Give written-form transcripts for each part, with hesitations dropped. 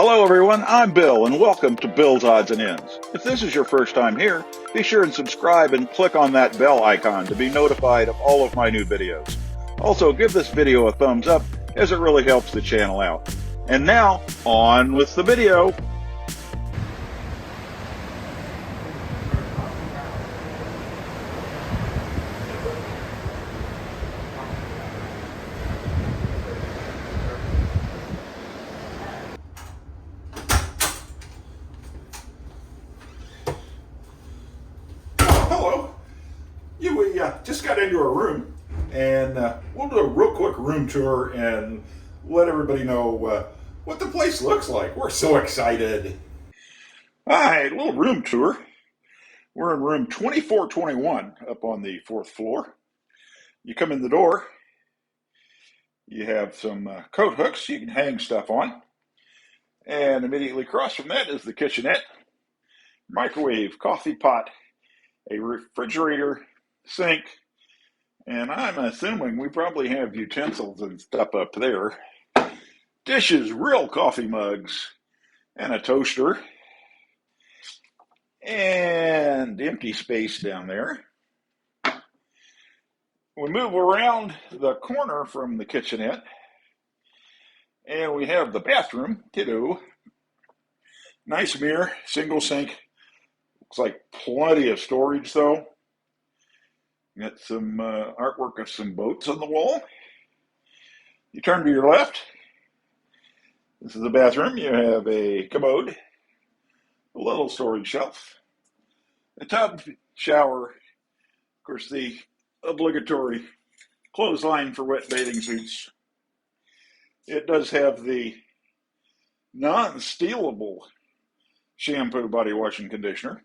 Hello, everyone. I'm Bill, and welcome to Bill's Odds and Ends. If this is your first time here, be sure and subscribe and click on that bell icon to be notified of all of my new videos. Also, give this video a thumbs up, as it really helps the channel out. And now, on with the video. Hello. We just got into our room, and we'll do a real quick room tour and let everybody know what the place looks like. We're so excited. All right, a little room tour. We're in room 2421 up on the fourth floor. You come in the door, you have some coat hooks you can hang stuff on, and immediately across from that is the kitchenette, microwave, coffee pot, a refrigerator, sink, and I'm assuming we probably have utensils and stuff up there. Dishes, real coffee mugs, and a toaster, and empty space down there. We move around the corner from the kitchenette, and we have the bathroom, kiddo. Nice mirror, single sink. Looks like plenty of storage, though. Got some artwork of some boats on the wall. You turn to your left. This is the bathroom. You have a commode, a little storage shelf, a tub, shower, of course, the obligatory clothesline for wet bathing suits. It does have the non-stealable shampoo, body wash, and conditioner.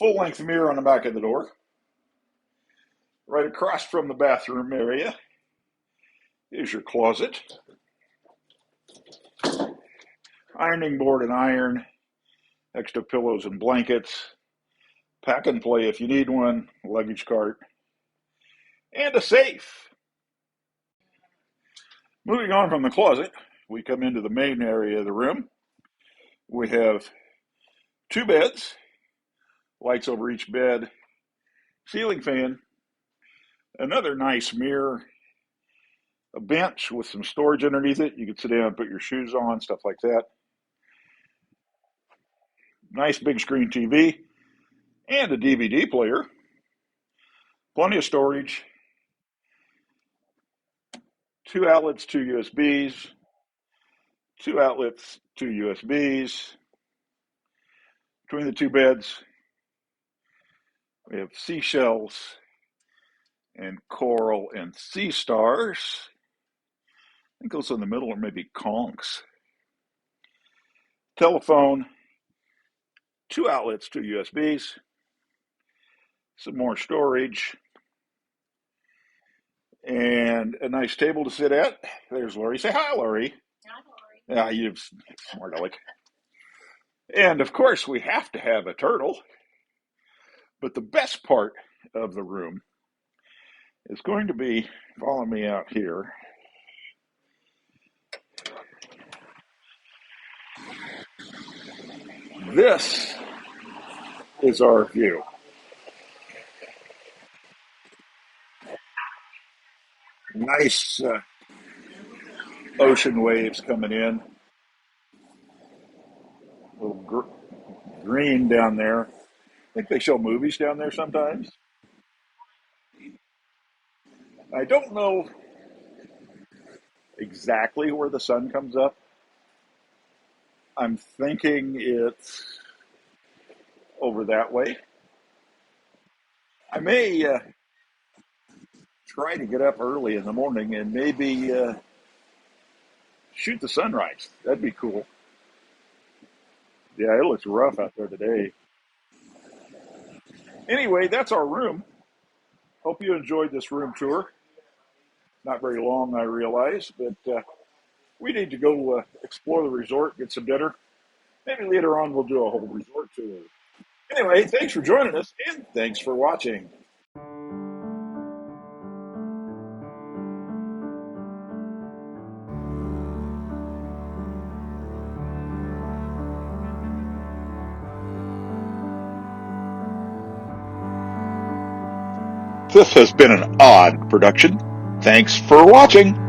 Full-length mirror on the back of the door. Right across from the bathroom area is your closet. Ironing board and iron, extra pillows and blankets, pack and play if you need one, luggage cart, and a safe. Moving on from the closet, we come into the main area of the room. We have two beds, lights over each bed, ceiling fan, another nice mirror, a bench with some storage underneath it. You can sit down and put your shoes on, stuff like that. Nice big screen TV and a DVD player. Plenty of storage. Two outlets, two USBs. Two outlets, two USBs. Between the two beds, we have seashells and coral and sea stars. I think those in the middle are maybe conchs. Telephone, two outlets, two USBs. Some more storage. And a nice table to sit at. There's Lori. Say hi, Lori. Hi, Lori. Ah, you're smart aleck. And of course, we have to have a turtle. But the best part of the room is going to be, follow me out here. This is our view. Nice ocean waves coming in. A little green down there. I think they show movies down there sometimes. I don't know exactly where the sun comes up. I'm thinking it's over that way. I may try to get up early in the morning and maybe shoot the sunrise. That'd be cool. Yeah, it looks rough out there today. Anyway, that's our room. Hope you enjoyed this room tour. Not very long, I realize, but we need to go explore the resort, get some dinner. Maybe later on we'll do a whole resort tour. Anyway, thanks for joining us, and thanks for watching. This has been an odd production. Thanks for watching.